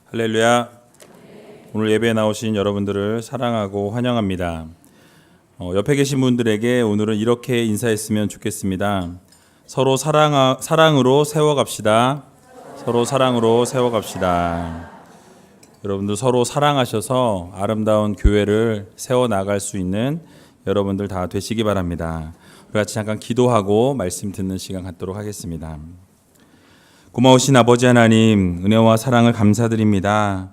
할렐루야. 오늘 예배에 나오신 여러분들을 사랑하고 환영합니다. 옆에 계신 분들에게 오늘은 이렇게 인사했으면 좋겠습니다. 서로 사랑으로 세워갑시다. 서로 사랑으로 세워갑시다. 여러분들 서로 사랑하셔서 아름다운 교회를 세워나갈 수 있는 여러분들 다 되시기 바랍니다. 우리 같이 잠깐 기도하고 말씀 듣는 시간 갖도록 하겠습니다. 고마우신 아버지 하나님, 은혜와 사랑을 감사드립니다.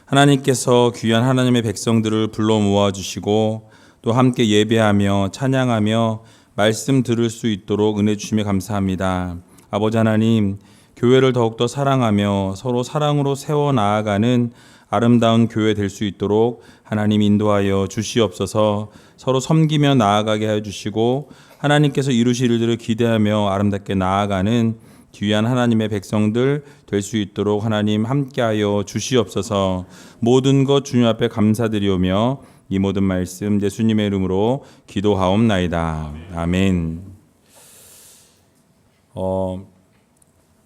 하나님께서 귀한 하나님의 백성들을 불러 모아주시고 또 함께 예배하며 찬양하며 말씀 들을 수 있도록 은혜 주시며 감사합니다. 아버지 하나님, 교회를 더욱더 사랑하며 서로 사랑으로 세워나아가는 아름다운 교회 될 수 있도록 하나님 인도하여 주시옵소서. 서로 섬기며 나아가게 해주시고 하나님께서 이루실 일들을 기대하며 아름답게 나아가는 귀한 하나님의 백성들 될 수 있도록 하나님 함께하여 주시옵소서. 모든 것 주님 앞에 감사드리오며 이 모든 말씀 예수님의 이름으로 기도하옵나이다. 아멘.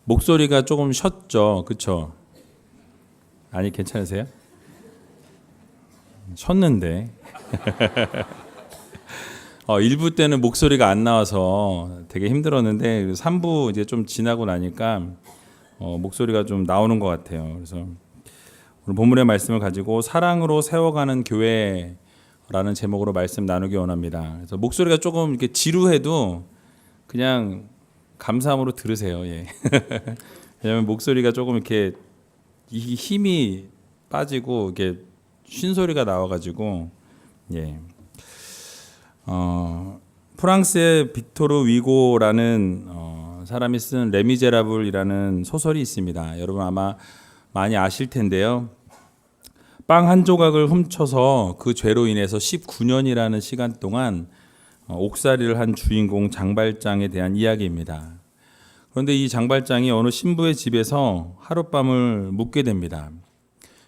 목소리가 조금 쉬었죠, 그렇죠? 아니 괜찮으세요? 쉬었는데 1부 때는 목소리가 안 나와서 되게 힘들었는데 3부 이제 좀 지나고 나니까 목소리가 좀 나오는 것 같아요. 그래서 오늘 본문의 말씀을 가지고 사랑으로 세워가는 교회라는 제목으로 말씀 나누기 원합니다. 그래서 목소리가 조금 이렇게 지루해도 그냥 감사함으로 들으세요. 예. 왜냐하면 목소리가 조금 이렇게 힘이 빠지고 이렇게 쉰 소리가 나와가지고 예. 프랑스의 빅토르 위고라는 사람이 쓴 레미제라블이라는 소설이 있습니다. 여러분 아마 많이 아실 텐데요. 빵 한 조각을 훔쳐서 그 죄로 인해서 19년이라는 시간 동안 옥살이를 한 주인공 장발장에 대한 이야기입니다. 그런데 이 장발장이 어느 신부의 집에서 하룻밤을 묵게 됩니다.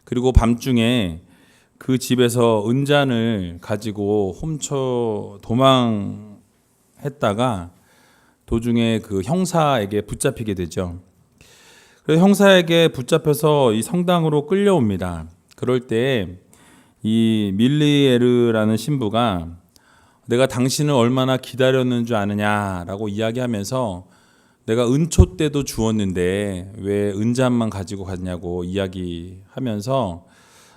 그리고 밤중에 그 집에서 은잔을 가지고 훔쳐 도망했다가 도중에 그 형사에게 붙잡히게 되죠. 그래서 형사에게 붙잡혀서 이 성당으로 끌려옵니다. 그럴 때 이 밀리에르라는 신부가 내가 당신을 얼마나 기다렸는 줄 아느냐라고 이야기하면서 내가 은초 때도 주었는데 왜 은잔만 가지고 갔냐고 이야기하면서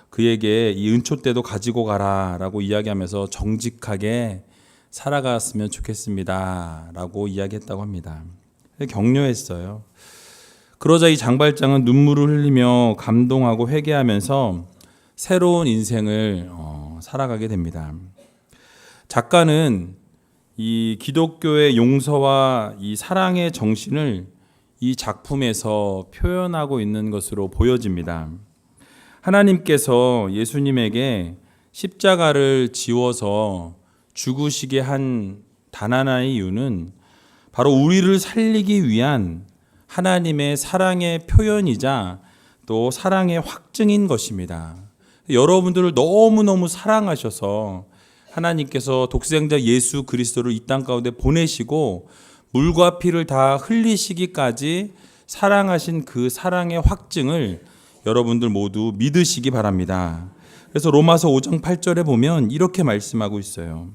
그에게 이 은초 때도 가지고 가라라고 이야기하면서 정직하게 살아갔으면 좋겠습니다라고 이야기했다고 합니다. 격려했어요. 그러자 이 장발장은 눈물을 흘리며 감동하고 회개하면서 새로운 인생을 살아가게 됩니다. 작가는 이 기독교의 용서와 이 사랑의 정신을 이 작품에서 표현하고 있는 것으로 보여집니다. 하나님께서 예수님에게 십자가를 지워서 죽으시게 한 단 하나의 이유는 바로 우리를 살리기 위한 하나님의 사랑의 표현이자 또 사랑의 확증인 것입니다. 여러분들을 너무너무 사랑하셔서 하나님께서 독생자 예수 그리스도를 이 땅 가운데 보내시고 물과 피를 다 흘리시기까지 사랑하신 그 사랑의 확증을 여러분들 모두 믿으시기 바랍니다. 그래서 로마서 5장 8절에 보면 이렇게 말씀하고 있어요.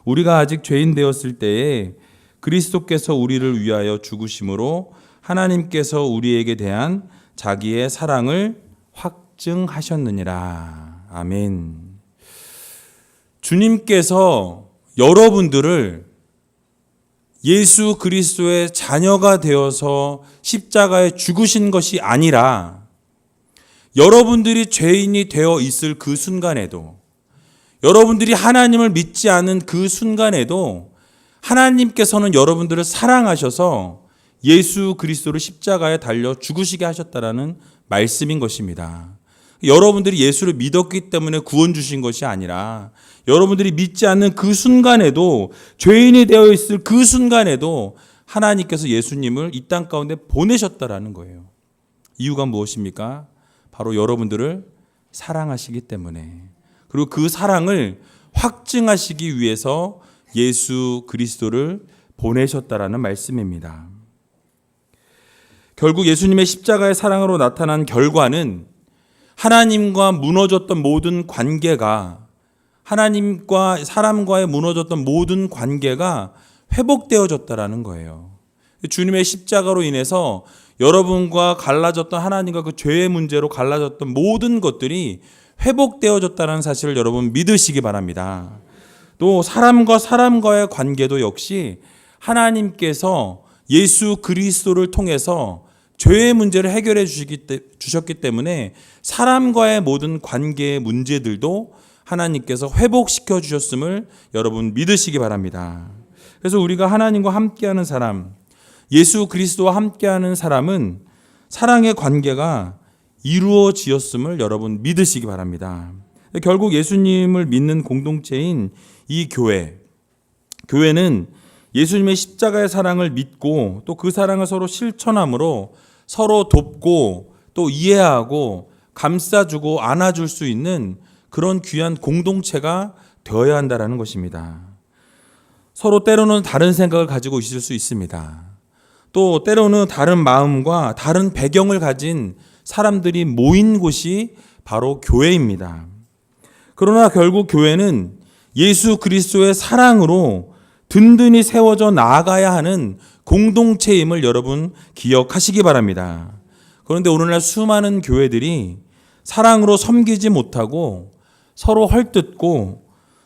우리가 아직 죄인 되었을 때에 그리스도께서 우리를 위하여 죽으심으로 하나님께서 우리에게 대한 자기의 사랑을 확증하셨느니라. 아멘. 주님께서 여러분들을 예수 그리스도의 자녀가 되어서 십자가에 죽으신 것이 아니라 여러분들이 죄인이 되어 있을 그 순간에도 여러분들이 하나님을 믿지 않은 그 순간에도 하나님께서는 여러분들을 사랑하셔서 예수 그리스도를 십자가에 달려 죽으시게 하셨다라는 말씀인 것입니다. 여러분들이 예수를 믿었기 때문에 구원 주신 것이 아니라 여러분들이 믿지 않는 그 순간에도 죄인이 되어 있을 그 순간에도 하나님께서 예수님을 이 땅 가운데 보내셨다라는 거예요. 이유가 무엇입니까? 바로 여러분들을 사랑하시기 때문에, 그리고 그 사랑을 확증하시기 위해서 예수 그리스도를 보내셨다라는 말씀입니다. 결국 예수님의 십자가의 사랑으로 나타난 결과는 하나님과 무너졌던 모든 관계가, 하나님과 사람과의 무너졌던 모든 관계가 회복되어졌다라는 거예요. 주님의 십자가로 인해서 여러분과 갈라졌던, 하나님과 그 죄의 문제로 갈라졌던 모든 것들이 회복되어졌다는 사실을 여러분 믿으시기 바랍니다. 또 사람과 사람과의 관계도 역시 하나님께서 예수 그리스도를 통해서 죄의 문제를 해결해 주셨기 때문에 사람과의 모든 관계의 문제들도 하나님께서 회복시켜 주셨음을 여러분 믿으시기 바랍니다. 그래서 우리가 하나님과 함께하는 사람, 예수 그리스도와 함께하는 사람은 사랑의 관계가 이루어지었음을 여러분 믿으시기 바랍니다. 결국 예수님을 믿는 공동체인 이 교회는 예수님의 십자가의 사랑을 믿고 또 그 사랑을 서로 실천함으로 서로 돕고 또 이해하고 감싸주고 안아줄 수 있는 그런 귀한 공동체가 되어야 한다는 것입니다. 서로 때로는 다른 생각을 가지고 있을 수 있습니다. 또 때로는 다른 마음과 다른 배경을 가진 사람들이 모인 곳이 바로 교회입니다. 그러나 결국 교회는 예수 그리스도의 사랑으로 든든히 세워져 나아가야 하는 공동체임을 여러분 기억하시기 바랍니다. 그런데 오늘날 수많은 교회들이 사랑으로 섬기지 못하고 서로 헐뜯고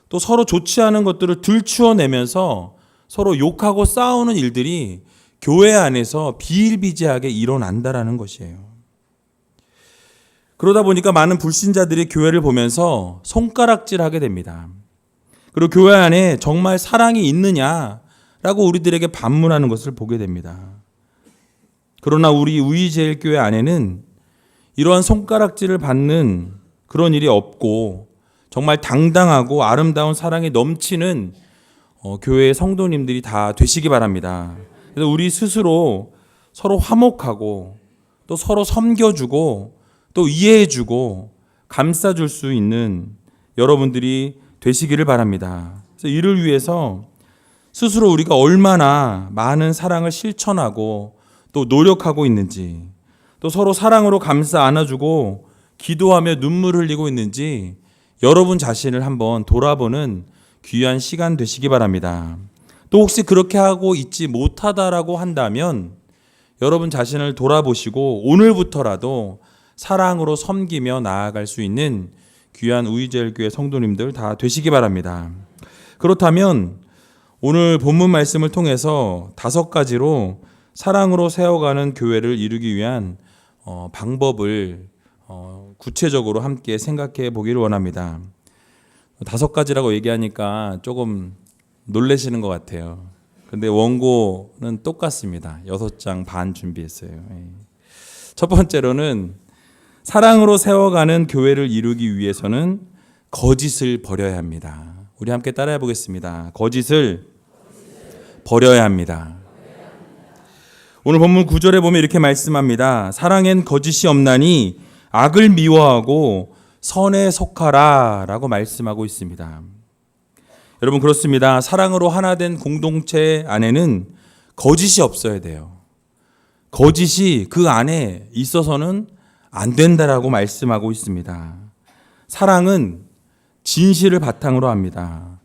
또 서로 좋지 않은 것들을 들추어내면서 서로 욕하고 싸우는 일들이 교회 안에서 비일비재하게 일어난다라는 것이에요. 그러다 보니까 많은 불신자들이 교회를 보면서 손가락질하게 됩니다. 그리고 교회 안에 정말 사랑이 있느냐라고 우리들에게 반문하는 것을 보게 됩니다. 그러나 우리 우이제일교회 안에는 이러한 손가락질을 받는 그런 일이 없고 정말 당당하고 아름다운 사랑이 넘치는 교회의 성도님들이 다 되시기 바랍니다. 그래서 우리 스스로 서로 화목하고 또 서로 섬겨주고 또 이해해주고 감싸줄 수 있는 여러분들이 되시기를 바랍니다. 그래서 이를 위해서 스스로 우리가 얼마나 많은 사랑을 실천하고 또 노력하고 있는지, 또 서로 사랑으로 감싸 안아주고 기도하며 눈물 흘리고 있는지 여러분 자신을 한번 돌아보는 귀한 시간 되시기 바랍니다. 또 혹시 그렇게 하고 있지 못하다라고 한다면 여러분 자신을 돌아보시고 오늘부터라도 사랑으로 섬기며 나아갈 수 있는 귀한 우이제일교회 성도님들 다 되시기 바랍니다. 그렇다면 오늘 본문 말씀을 통해서 5가지로 사랑으로 세워가는 교회를 이루기 위한 방법을 구체적으로 함께 생각해 보기를 원합니다. 5가지라고 얘기하니까 조금 놀라시는 것 같아요. 근데 원고는 똑같습니다. 6장 반 준비했어요. 첫 번째로는 사랑으로 세워가는 교회를 이루기 위해서는 거짓을 버려야 합니다. 우리 함께 따라해 보겠습니다. 거짓을 버려야 합니다. 오늘 본문 9절에 보면 이렇게 말씀합니다. 사랑엔 거짓이 없나니 악을 미워하고 선에 속하라 라고 말씀하고 있습니다. 여러분 그렇습니다. 사랑으로 하나 된 공동체 안에는 거짓이 없어야 돼요. 거짓이 그 안에 있어서는 안 된다라고 말씀하고 있습니다. 사랑은 진실을 바탕으로 합니다.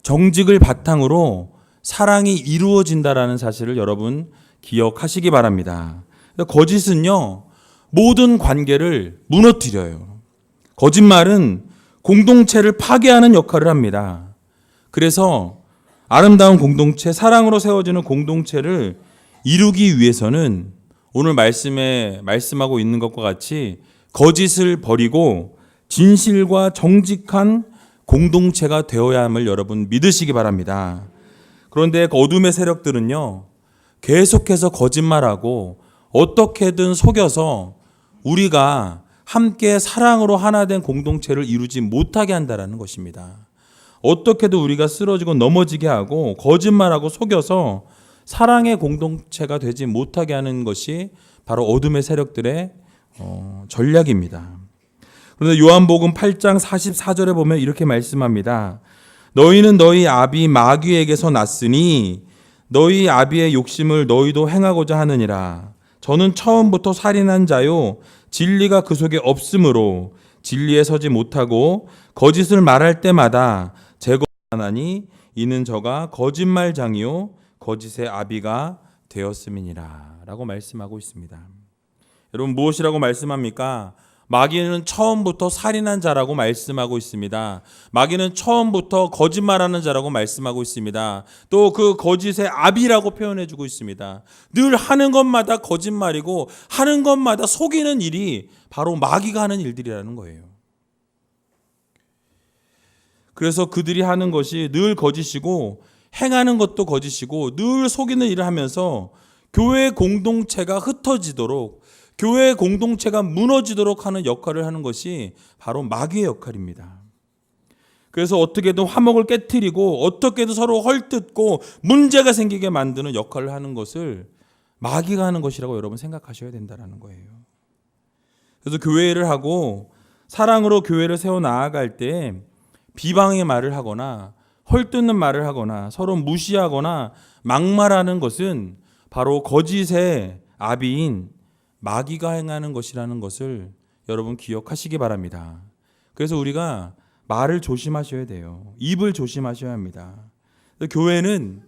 정직을 바탕으로 사랑이 이루어진다라는 사실을 여러분 기억하시기 바랍니다. 거짓은요, 모든 관계를 무너뜨려요. 거짓말은 공동체를 파괴하는 역할을 합니다. 그래서 아름다운 공동체, 사랑으로 세워지는 공동체를 이루기 위해서는 오늘 말씀에 말씀하고 있는 것과 같이 거짓을 버리고 진실과 정직한 공동체가 되어야 함을 여러분 믿으시기 바랍니다. 그런데 어둠의 세력들은요, 계속해서 거짓말하고 어떻게든 속여서 우리가 함께 사랑으로 하나 된 공동체를 이루지 못하게 한다는 것입니다. 어떻게든 우리가 쓰러지고 넘어지게 하고 거짓말하고 속여서 사랑의 공동체가 되지 못하게 하는 것이 바로 어둠의 세력들의 전략입니다. 그런데 요한복음 8장 44절에 보면 이렇게 말씀합니다. 너희는 너희 아비 마귀에게서 났으니 너희 아비의 욕심을 너희도 행하고자 하느니라. 저는 처음부터 살인한 자요 진리가 그 속에 없으므로 진리에 서지 못하고 거짓을 말할 때마다 제거하나니 이는 저가 거짓말장이요 거짓의 아비가 되었음이니라 라고 말씀하고 있습니다. 여러분, 무엇이라고 말씀합니까? 마귀는 처음부터 살인한 자라고 말씀하고 있습니다. 마귀는 처음부터 거짓말하는 자라고 말씀하고 있습니다. 또 그 거짓의 아비라고 표현해주고 있습니다. 늘 하는 것마다 거짓말이고 하는 것마다 속이는 일이 바로 마귀가 하는 일들이라는 거예요. 그래서 그들이 하는 것이 늘 거짓이고 행하는 것도 거짓이고 늘 속이는 일을 하면서 교회 공동체가 흩어지도록, 교회 공동체가 무너지도록 하는 역할을 하는 것이 바로 마귀의 역할입니다. 그래서 어떻게든 화목을 깨트리고 어떻게든 서로 헐뜯고 문제가 생기게 만드는 역할을 하는 것을 마귀가 하는 것이라고 여러분 생각하셔야 된다는 거예요. 그래서 교회를 하고 사랑으로 교회를 세워 나아갈 때 비방의 말을 하거나 헐뜯는 말을 하거나 서로 무시하거나 막말하는 것은 바로 거짓의 아비인 마귀가 행하는 것이라는 것을 여러분 기억하시기 바랍니다. 그래서 우리가 말을 조심하셔야 돼요. 입을 조심하셔야 합니다. 교회는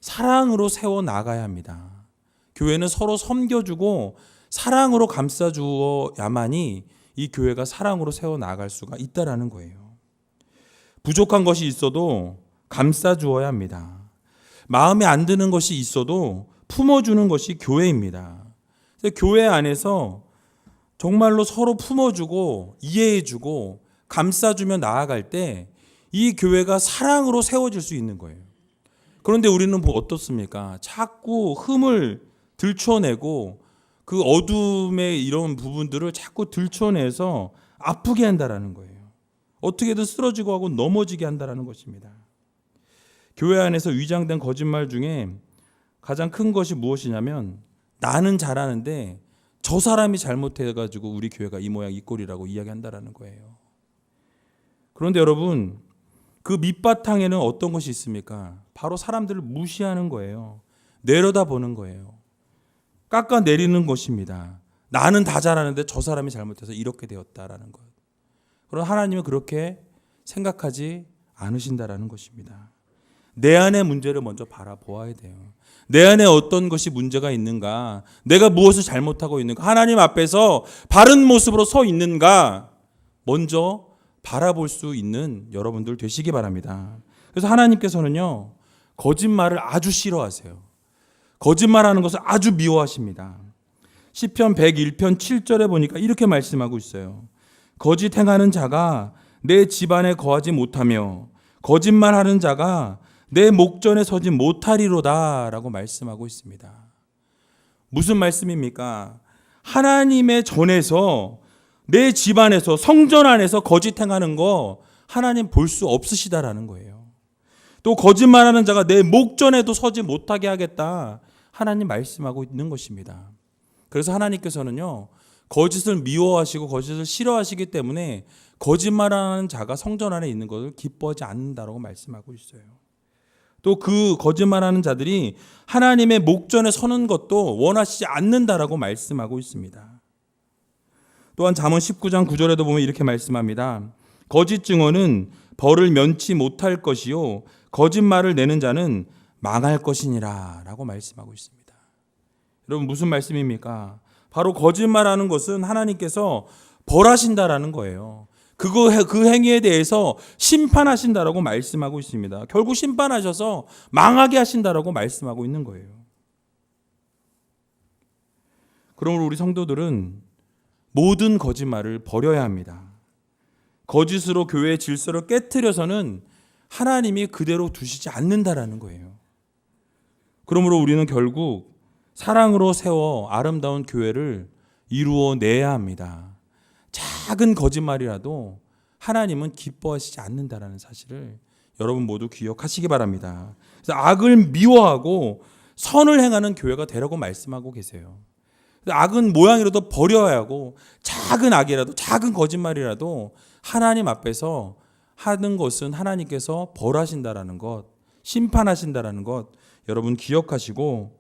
사랑으로 세워 나가야 합니다. 교회는 서로 섬겨주고 사랑으로 감싸주어야만이 이 교회가 사랑으로 세워 나갈 수가 있다라는 거예요. 부족한 것이 있어도 감싸주어야 합니다. 마음에 안 드는 것이 있어도 품어주는 것이 교회입니다. 교회 안에서 정말로 서로 품어주고 이해해주고 감싸주며 나아갈 때 이 교회가 사랑으로 세워질 수 있는 거예요. 그런데 우리는 뭐 어떻습니까? 자꾸 흠을 들춰내고 그 어둠의 이런 부분들을 자꾸 들춰내서 아프게 한다라는 거예요. 어떻게든 쓰러지고 하고 넘어지게 한다라는 것입니다. 교회 안에서 위장된 거짓말 중에 가장 큰 것이 무엇이냐면 나는 잘하는데 저 사람이 잘못해가지고 우리 교회가 이 모양 이 꼴이라고 이야기한다라는 거예요. 그런데 여러분, 그 밑바탕에는 어떤 것이 있습니까? 바로 사람들을 무시하는 거예요. 내려다보는 거예요. 깎아내리는 것입니다. 나는 다 잘하는데 저 사람이 잘못해서 이렇게 되었다라는 것. 그럼 하나님은 그렇게 생각하지 않으신다라는 것입니다. 내 안의 문제를 먼저 바라보아야 돼요. 내 안에 어떤 것이 문제가 있는가? 내가 무엇을 잘못하고 있는가? 하나님 앞에서 바른 모습으로 서 있는가? 먼저 바라볼 수 있는 여러분들 되시기 바랍니다. 그래서 하나님께서는요, 거짓말을 아주 싫어하세요. 거짓말하는 것을 아주 미워하십니다. 시편 101편 7절에 보니까 이렇게 말씀하고 있어요. 거짓 행하는 자가 내 집안에 거하지 못하며 거짓말하는 자가 내 목전에 서지 못하리로다 라고 말씀하고 있습니다. 무슨 말씀입니까? 하나님의 전에서 내 집안에서 성전 안에서 거짓 행하는 거 하나님 볼 수 없으시다라는 거예요. 또 거짓말하는 자가 내 목전에도 서지 못하게 하겠다 하나님 말씀하고 있는 것입니다. 그래서 하나님께서는요, 거짓을 미워하시고 거짓을 싫어하시기 때문에 거짓말하는 자가 성전 안에 있는 것을 기뻐하지 않는다라고 말씀하고 있어요. 또 그 거짓말하는 자들이 하나님의 목전에 서는 것도 원하시지 않는다라고 말씀하고 있습니다. 또한 잠언 19장 9절에도 보면 이렇게 말씀합니다. 거짓 증언은 벌을 면치 못할 것이요 거짓말을 내는 자는 망할 것이니라 라고 말씀하고 있습니다. 여러분, 무슨 말씀입니까? 바로 거짓말하는 것은 하나님께서 벌하신다라는 거예요. 그 행위에 대해서 심판하신다라고 말씀하고 있습니다. 결국 심판하셔서 망하게 하신다라고 말씀하고 있는 거예요. 그러므로 우리 성도들은 모든 거짓말을 버려야 합니다. 거짓으로 교회의 질서를 깨트려서는 하나님이 그대로 두시지 않는다라는 거예요. 그러므로 우리는 결국 사랑으로 세워 아름다운 교회를 이루어내야 합니다. 작은 거짓말이라도 하나님은 기뻐하시지 않는다라는 사실을 여러분 모두 기억하시기 바랍니다. 그래서 악을 미워하고 선을 행하는 교회가 되라고 말씀하고 계세요. 악은 모양이라도 버려야 하고 작은 악이라도 작은 거짓말이라도 하나님 앞에서 하는 것은 하나님께서 벌하신다라는 것, 심판하신다라는 것 여러분 기억하시고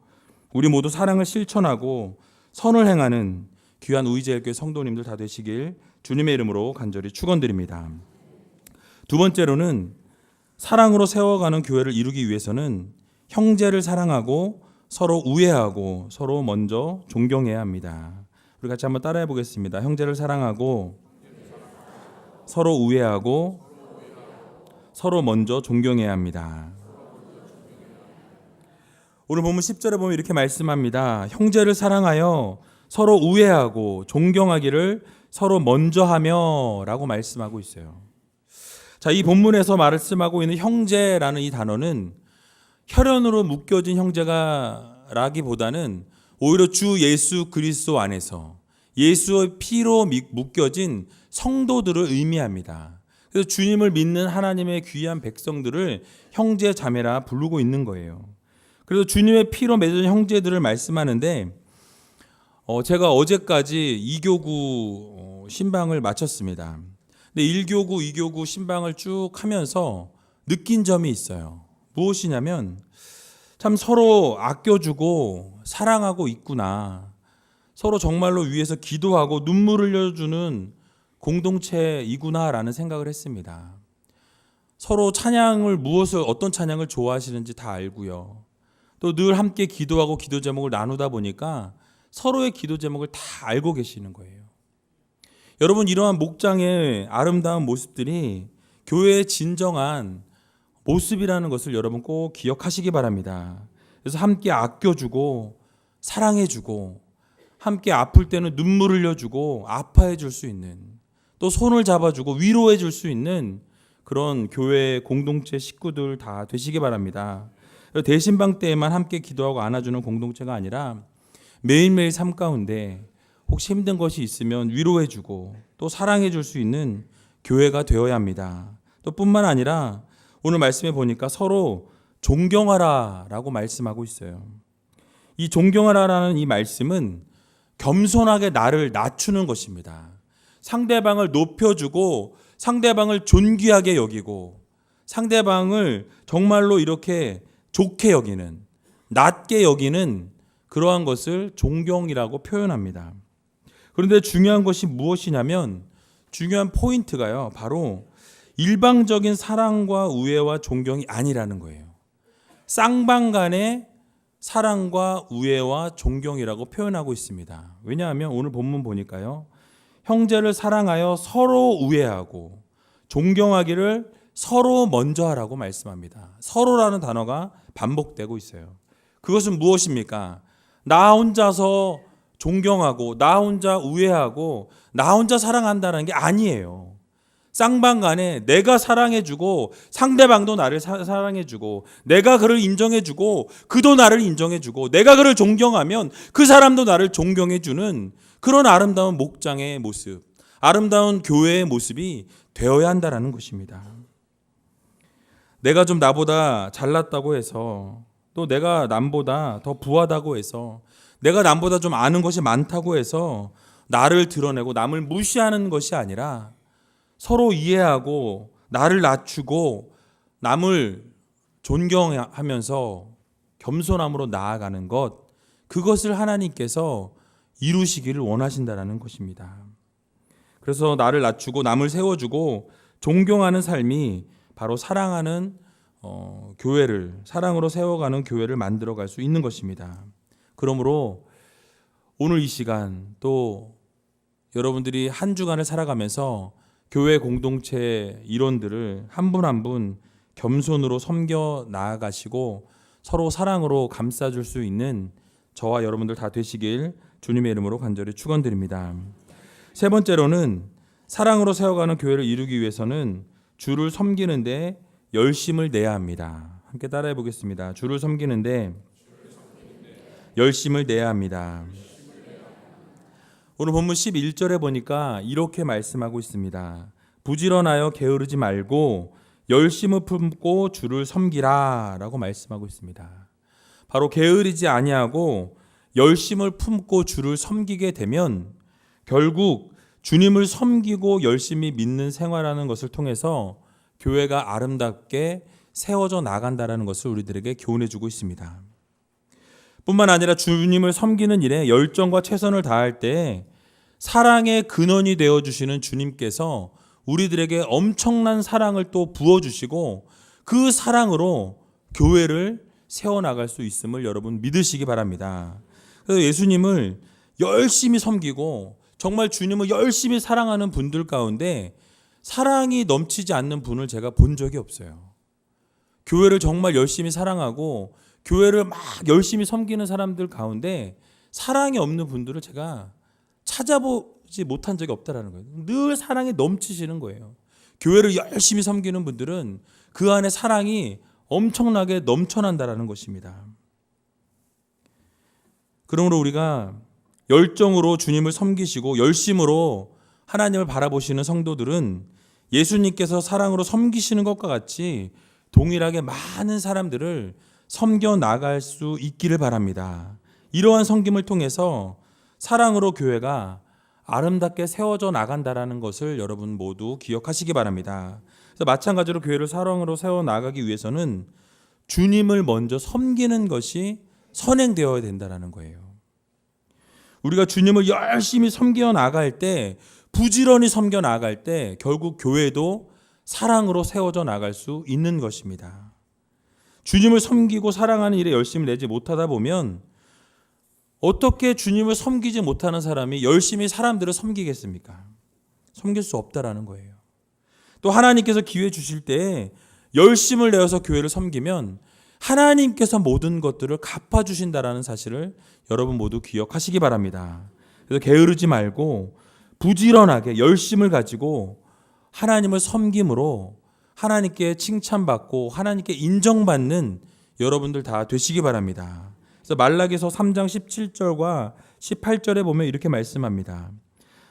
우리 모두 사랑을 실천하고 선을 행하는 귀한 우이제일교회 성도님들 다 되시길 주님의 이름으로 간절히 축원드립니다. 두 번째로는 사랑으로 세워가는 교회를 이루기 위해서는 형제를 사랑하고 서로 우애하고 서로 먼저 존경해야 합니다. 우리 같이 한번 따라해 보겠습니다. 형제를 사랑하고 서로 우애하고 서로 먼저 존경해야 합니다. 오늘 본문 10절에 보면 이렇게 말씀합니다. 형제를 사랑하여 서로 우애하고 존경하기를 서로 먼저 하며 라고 말씀하고 있어요. 자, 이 본문에서 말씀하고 있는 형제라는 이 단어는 혈연으로 묶여진 형제가 라기보다는 오히려 주 예수 그리스도 안에서 예수의 피로 묶여진 성도들을 의미합니다. 그래서 주님을 믿는 하나님의 귀한 백성들을 형제 자매라 부르고 있는 거예요. 그래서 주님의 피로 맺은 형제들을 말씀하는데 제가 어제까지 2교구 신방을 마쳤습니다. 근데 1교구, 2교구 신방을 쭉 하면서 느낀 점이 있어요. 무엇이냐면 참 서로 아껴주고 사랑하고 있구나. 서로 정말로 위해서 기도하고 눈물 흘려주는 공동체이구나라는 생각을 했습니다. 서로 찬양을 어떤 찬양을 좋아하시는지 다 알고요. 또 늘 함께 기도하고 기도 제목을 나누다 보니까 서로의 기도 제목을 다 알고 계시는 거예요. 여러분, 이러한 목장의 아름다운 모습들이 교회의 진정한 모습이라는 것을 여러분 꼭 기억하시기 바랍니다. 그래서 함께 아껴주고 사랑해주고 함께 아플 때는 눈물 흘려주고 아파해 줄 수 있는, 또 손을 잡아주고 위로해 줄 수 있는 그런 교회 공동체 식구들 다 되시기 바랍니다. 대신방 때에만 함께 기도하고 안아주는 공동체가 아니라 매일매일 삶 가운데 혹시 힘든 것이 있으면 위로해 주고 또 사랑해 줄 수 있는 교회가 되어야 합니다. 또 뿐만 아니라 오늘 말씀해 보니까 서로 존경하라라고 말씀하고 있어요. 이 존경하라라는 이 말씀은 겸손하게 나를 낮추는 것입니다. 상대방을 높여주고 상대방을 존귀하게 여기고 상대방을 정말로 이렇게 좋게 여기는, 낮게 여기는 그러한 것을 존경이라고 표현합니다. 그런데 중요한 것이 무엇이냐면, 중요한 포인트가요, 바로 일방적인 사랑과 우애와 존경이 아니라는 거예요. 쌍방간의 사랑과 우애와 존경이라고 표현하고 있습니다. 왜냐하면 오늘 본문 보니까요, 형제를 사랑하여 서로 우애하고 존경하기를 서로 먼저 하라고 말씀합니다. 서로라는 단어가 반복되고 있어요. 그것은 무엇입니까? 나 혼자서 존경하고 나 혼자 우애하고 나 혼자 사랑한다는 게 아니에요. 쌍방간에 내가 사랑해주고 상대방도 나를 사랑해주고 내가 그를 인정해주고 그도 나를 인정해주고 내가 그를 존경하면 그 사람도 나를 존경해주는 그런 아름다운 목장의 모습, 아름다운 교회의 모습이 되어야 한다는 것입니다. 내가 좀 나보다 잘났다고 해서, 또 내가 남보다 더 부하다고 해서, 내가 남보다 좀 아는 것이 많다고 해서 나를 드러내고 남을 무시하는 것이 아니라 서로 이해하고 나를 낮추고 남을 존경하면서 겸손함으로 나아가는 것, 그것을 하나님께서 이루시기를 원하신다는 것입니다. 그래서 나를 낮추고 남을 세워주고 존경하는 삶이 바로 사랑하는 교회를, 사랑으로 세워가는 교회를 만들어갈 수 있는 것입니다. 그러므로 오늘 이 시간, 또 여러분들이 한 주간을 살아가면서 교회 공동체 일원들을 한 분 한 분 겸손으로 섬겨 나아가시고 서로 사랑으로 감싸줄 수 있는 저와 여러분들 다 되시길 주님의 이름으로 간절히 축원드립니다. 세 번째로는 사랑으로 세워가는 교회를 이루기 위해서는 주를 섬기는데 열심을 내야 합니다. 함께 따라해 보겠습니다. 주를 섬기는데 열심을 내야 합니다. 오늘 본문 11절에 보니까 이렇게 말씀하고 있습니다. 부지런하여 게으르지 말고 열심을 품고 주를 섬기라 라고 말씀하고 있습니다. 바로 게으르지 아니하고 열심을 품고 주를 섬기게 되면 결국 주님을 섬기고 열심히 믿는 생활하는 것을 통해서 교회가 아름답게 세워져 나간다는 것을 우리들에게 교훈해 주고 있습니다. 뿐만 아니라 주님을 섬기는 일에 열정과 최선을 다할 때 사랑의 근원이 되어주시는 주님께서 우리들에게 엄청난 사랑을 또 부어주시고 그 사랑으로 교회를 세워나갈 수 있음을 여러분 믿으시기 바랍니다. 그래서 예수님을 열심히 섬기고 정말 주님을 열심히 사랑하는 분들 가운데 사랑이 넘치지 않는 분을 제가 본 적이 없어요. 교회를 정말 열심히 사랑하고 교회를 막 열심히 섬기는 사람들 가운데 사랑이 없는 분들을 제가 찾아보지 못한 적이 없다라는 거예요. 늘 사랑이 넘치시는 거예요. 교회를 열심히 섬기는 분들은 그 안에 사랑이 엄청나게 넘쳐난다라는 것입니다. 그러므로 우리가 열정으로 주님을 섬기시고 열심으로 하나님을 바라보시는 성도들은 예수님께서 사랑으로 섬기시는 것과 같이 동일하게 많은 사람들을 섬겨 나갈 수 있기를 바랍니다. 이러한 섬김을 통해서 사랑으로 교회가 아름답게 세워져 나간다라는 것을 여러분 모두 기억하시기 바랍니다. 그래서 마찬가지로 교회를 사랑으로 세워 나가기 위해서는 주님을 먼저 섬기는 것이 선행되어야 된다는 거예요. 우리가 주님을 열심히 섬겨 나갈 때, 부지런히 섬겨 나갈 때 결국 교회도 사랑으로 세워져 나갈 수 있는 것입니다. 주님을 섬기고 사랑하는 일에 열심히 내지 못하다 보면 어떻게 주님을 섬기지 못하는 사람이 열심히 사람들을 섬기겠습니까? 섬길 수 없다라는 거예요. 또 하나님께서 기회 주실 때 열심을 내어서 교회를 섬기면 하나님께서 모든 것들을 갚아주신다라는 사실을 여러분 모두 기억하시기 바랍니다. 그래서 게으르지 말고 부지런하게 열심을 가지고 하나님을 섬김으로 하나님께 칭찬받고 하나님께 인정받는 여러분들 다 되시기 바랍니다. 그래서 말라기서 3장 17절과 18절에 보면 이렇게 말씀합니다.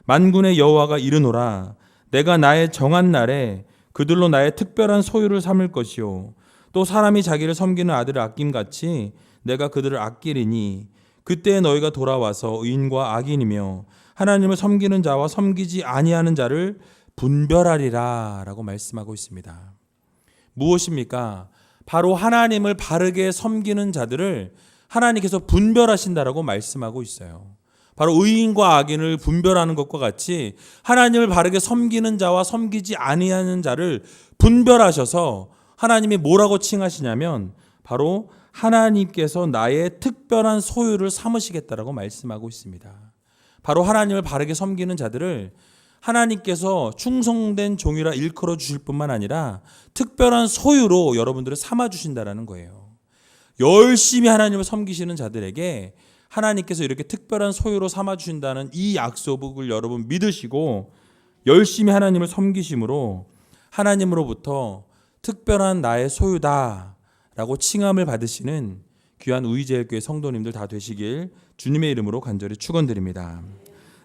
만군의 여호와가 이르노라 내가 나의 정한 날에 그들로 나의 특별한 소유를 삼을 것이요 또 사람이 자기를 섬기는 아들을 아낌같이 내가 그들을 아끼리니 그때 너희가 돌아와서 의인과 악인이며 하나님을 섬기는 자와 섬기지 아니하는 자를 분별하리라 라고 말씀하고 있습니다. 무엇입니까? 바로 하나님을 바르게 섬기는 자들을 하나님께서 분별하신다라고 말씀하고 있어요. 바로 의인과 악인을 분별하는 것과 같이 하나님을 바르게 섬기는 자와 섬기지 아니하는 자를 분별하셔서 하나님이 뭐라고 칭하시냐면 바로 하나님께서 나의 특별한 소유를 삼으시겠다라고 말씀하고 있습니다. 바로 하나님을 바르게 섬기는 자들을 하나님께서 충성된 종이라 일컬어 주실 뿐만 아니라 특별한 소유로 여러분들을 삼아 주신다라는 거예요. 열심히 하나님을 섬기시는 자들에게 하나님께서 이렇게 특별한 소유로 삼아 주신다는 이 약속을 여러분 믿으시고 열심히 하나님을 섬기심으로 하나님으로부터 특별한 나의 소유다라고 칭함을 받으시는 귀한 우이제일교회 성도님들 다 되시길 주님의 이름으로 간절히 축원드립니다.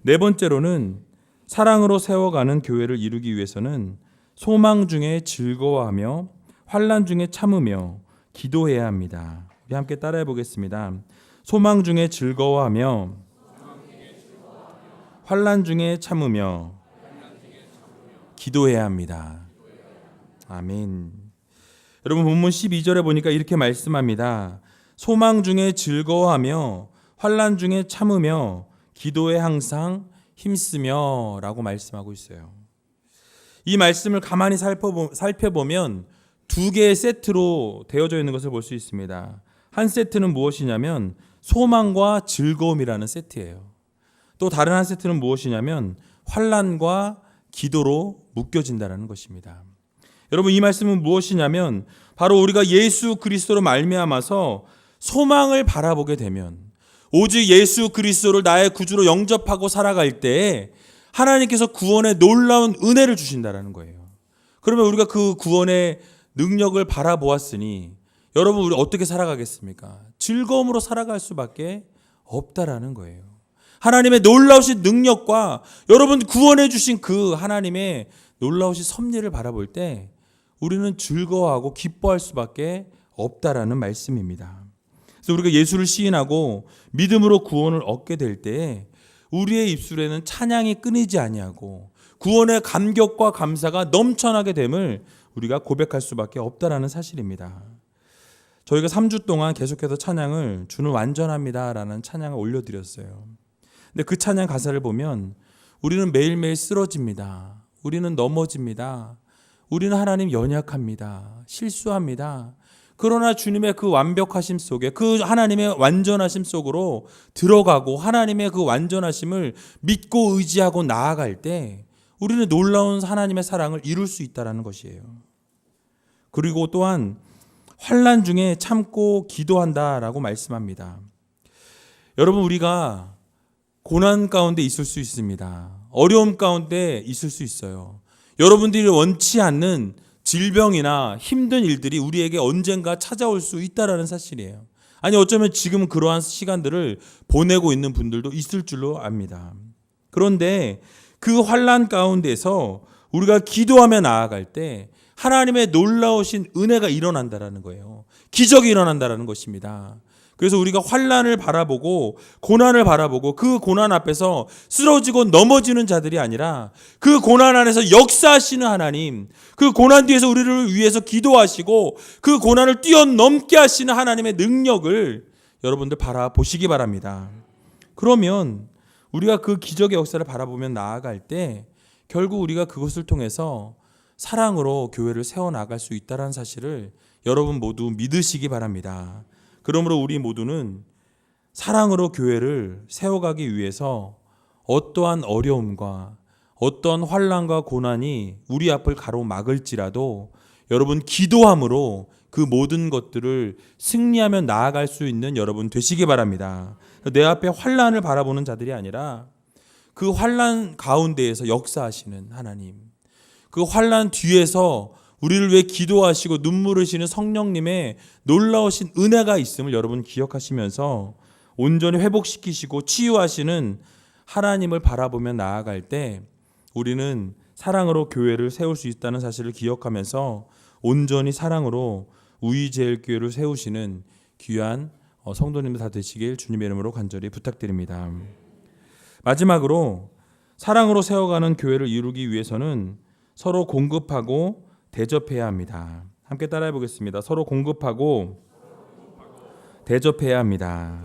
네 번째로는 사랑으로 세워가는 교회를 이루기 위해서는 소망 중에 즐거워하며 환난 중에 참으며 기도해야 합니다. 우리 함께 따라해 보겠습니다. 소망 중에 즐거워하며 환난 중에 참으며 기도해야 합니다. 아멘. 여러분 본문 12절에 보니까 이렇게 말씀합니다. 소망 중에 즐거워하며 환난 중에 참으며 기도에 항상 힘쓰며 라고 말씀하고 있어요. 이 말씀을 가만히 살펴보면 두 개의 세트로 되어져 있는 것을 볼 수 있습니다. 한 세트는 무엇이냐면 소망과 즐거움이라는 세트예요. 또 다른 한 세트는 무엇이냐면 환난과 기도로 묶여진다는 것입니다. 여러분 이 말씀은 무엇이냐면 바로 우리가 예수 그리스도로 말미암아서 소망을 바라보게 되면 오직 예수 그리스도를 나의 구주로 영접하고 살아갈 때 하나님께서 구원의 놀라운 은혜를 주신다는 거예요. 그러면 우리가 그 구원의 능력을 바라보았으니 여러분 우리 어떻게 살아가겠습니까? 즐거움으로 살아갈 수밖에 없다라는 거예요. 하나님의 놀라우신 능력과 여러분 구원해 주신 그 하나님의 놀라우신 섭리를 바라볼 때 우리는 즐거워하고 기뻐할 수밖에 없다라는 말씀입니다. 그래서 우리가 예수를 시인하고 믿음으로 구원을 얻게 될 때 우리의 입술에는 찬양이 끊이지 아니하고 구원의 감격과 감사가 넘쳐나게 됨을 우리가 고백할 수밖에 없다라는 사실입니다. 저희가 3주 동안 계속해서 찬양을 주는 완전합니다라는 찬양을 올려드렸어요. 근데 그 찬양 가사를 보면 우리는 매일매일 쓰러집니다. 우리는 넘어집니다. 우리는 하나님 연약합니다. 실수합니다. 그러나 주님의 그 완벽하심 속에, 그 하나님의 완전하심 속으로 들어가고 하나님의 그 완전하심을 믿고 의지하고 나아갈 때 우리는 놀라운 하나님의 사랑을 이룰 수 있다는 것이에요. 그리고 또한 환난 중에 참고 기도한다라고 말씀합니다. 여러분, 우리가 고난 가운데 있을 수 있습니다. 어려움 가운데 있을 수 있어요. 여러분들이 원치 않는 질병이나 힘든 일들이 우리에게 언젠가 찾아올 수 있다라는 사실이에요. 아니, 어쩌면 지금 그러한 시간들을 보내고 있는 분들도 있을 줄로 압니다. 그런데 그 환난 가운데서 우리가 기도하며 나아갈 때 하나님의 놀라우신 은혜가 일어난다라는 거예요. 기적이 일어난다라는 것입니다. 그래서 우리가 환난을 바라보고 고난을 바라보고 그 고난 앞에서 쓰러지고 넘어지는 자들이 아니라 그 고난 안에서 역사하시는 하나님, 그 고난 뒤에서 우리를 위해서 기도하시고 그 고난을 뛰어넘게 하시는 하나님의 능력을 여러분들 바라보시기 바랍니다. 그러면 우리가 그 기적의 역사를 바라보며 나아갈 때 결국 우리가 그것을 통해서 사랑으로 교회를 세워나갈 수 있다는 사실을 여러분 모두 믿으시기 바랍니다. 그러므로 우리 모두는 사랑으로 교회를 세워가기 위해서 어떠한 어려움과 어떤 환난과 고난이 우리 앞을 가로막을지라도 여러분 기도함으로 그 모든 것들을 승리하며 나아갈 수 있는 여러분 되시기 바랍니다. 내 앞에 환난을 바라보는 자들이 아니라 그 환난 가운데에서 역사하시는 하나님, 그 환난 뒤에서 우리를 위해 기도하시고 눈물 흘리시는 성령님의 놀라우신 은혜가 있음을 여러분 기억하시면서 온전히 회복시키시고 치유하시는 하나님을 바라보며 나아갈 때 우리는 사랑으로 교회를 세울 수 있다는 사실을 기억하면서 온전히 사랑으로 우이제일교회를 세우시는 귀한 성도님들 다 되시길 주님의 이름으로 간절히 부탁드립니다. 마지막으로 사랑으로 세워가는 교회를 이루기 위해서는 서로 공급하고 대접해야 합니다. 함께 따라해 보겠습니다. 서로 공급하고 대접해야 합니다.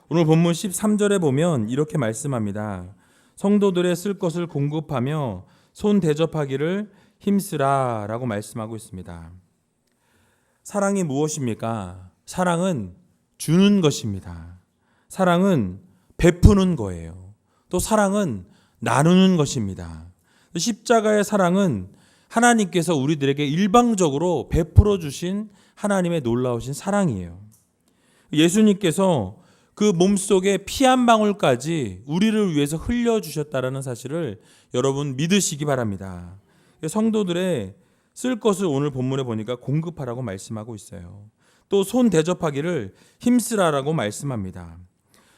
오늘 본문 13절에 보면 이렇게 말씀합니다. 성도들의 쓸 것을 공급하며 손 대접하기를 힘쓰라 라고 말씀하고 있습니다. 사랑이 무엇입니까? 사랑은 주는 것입니다. 사랑은 베푸는 거예요. 또 사랑은 나누는 것입니다. 십자가의 사랑은 하나님께서 우리들에게 일방적으로 베풀어 주신 하나님의 놀라우신 사랑이에요. 예수님께서 그 몸속에 피 한 방울까지 우리를 위해서 흘려주셨다는 사실을 여러분 믿으시기 바랍니다. 성도들의 쓸 것을 오늘 본문에 보니까 공급하라고 말씀하고 있어요. 또 손 대접하기를 힘쓰라라고 말씀합니다.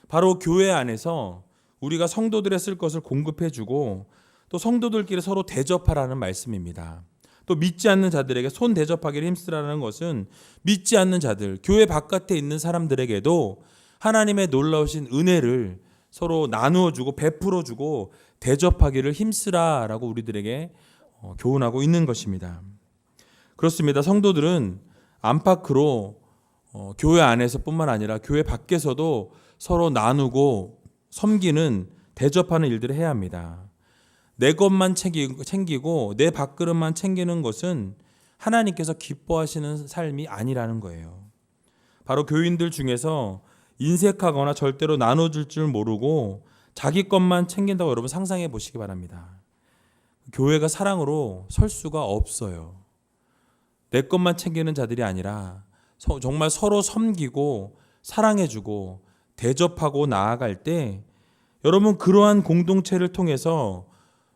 바로 교회 안에서 우리가 성도들의 쓸 것을 공급해주고 또 성도들끼리 서로 대접하라는 말씀입니다. 또 믿지 않는 자들에게 손 대접하기를 힘쓰라는 것은 믿지 않는 자들, 교회 바깥에 있는 사람들에게도 하나님의 놀라우신 은혜를 서로 나누어주고 베풀어주고 대접하기를 힘쓰라라고 우리들에게 교훈하고 있는 것입니다. 그렇습니다. 성도들은 안팎으로 교회 안에서뿐만 아니라 교회 밖에서도 서로 나누고 섬기는 대접하는 일들을 해야 합니다. 내 것만 챙기고 내 밥그릇만 챙기는 것은 하나님께서 기뻐하시는 삶이 아니라는 거예요. 바로 교인들 중에서 인색하거나 절대로 나눠줄 줄 모르고 자기 것만 챙긴다고 여러분 상상해 보시기 바랍니다. 교회가 사랑으로 설 수가 없어요. 내 것만 챙기는 자들이 아니라 정말 서로 섬기고 사랑해주고 대접하고 나아갈 때 여러분 그러한 공동체를 통해서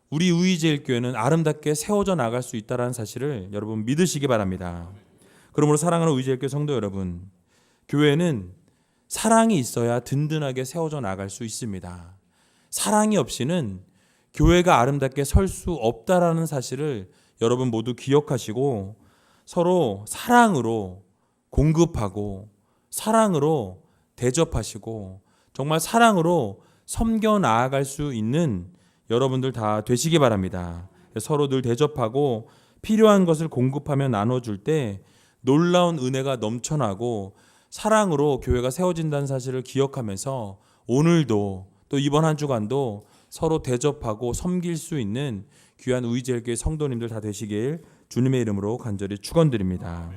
우리 우이제일교회는 아름답게 세워져 나갈 수 있다는 사실을 여러분 믿으시기 바랍니다. 그러므로 사랑하는 우이제일교회 성도 여러분, 교회는 사랑이 있어야 든든하게 세워져 나갈 수 있습니다. 사랑이 없이는 교회가 아름답게 설 수 없다라는 사실을 여러분 모두 기억하시고 서로 사랑으로 공급하고 사랑으로 대접하시고 정말 사랑으로 섬겨 나아갈 수 있는 여러분들 다 되시기 바랍니다. 서로 늘 대접하고 필요한 것을 공급하며 나눠줄 때 놀라운 은혜가 넘쳐나고 사랑으로 교회가 세워진다는 사실을 기억하면서 오늘도 또 이번 한 주간도 서로 대접하고 섬길 수 있는 귀한 우이젤교회 성도님들 다 되시길 주님의 이름으로 간절히 축원드립니다.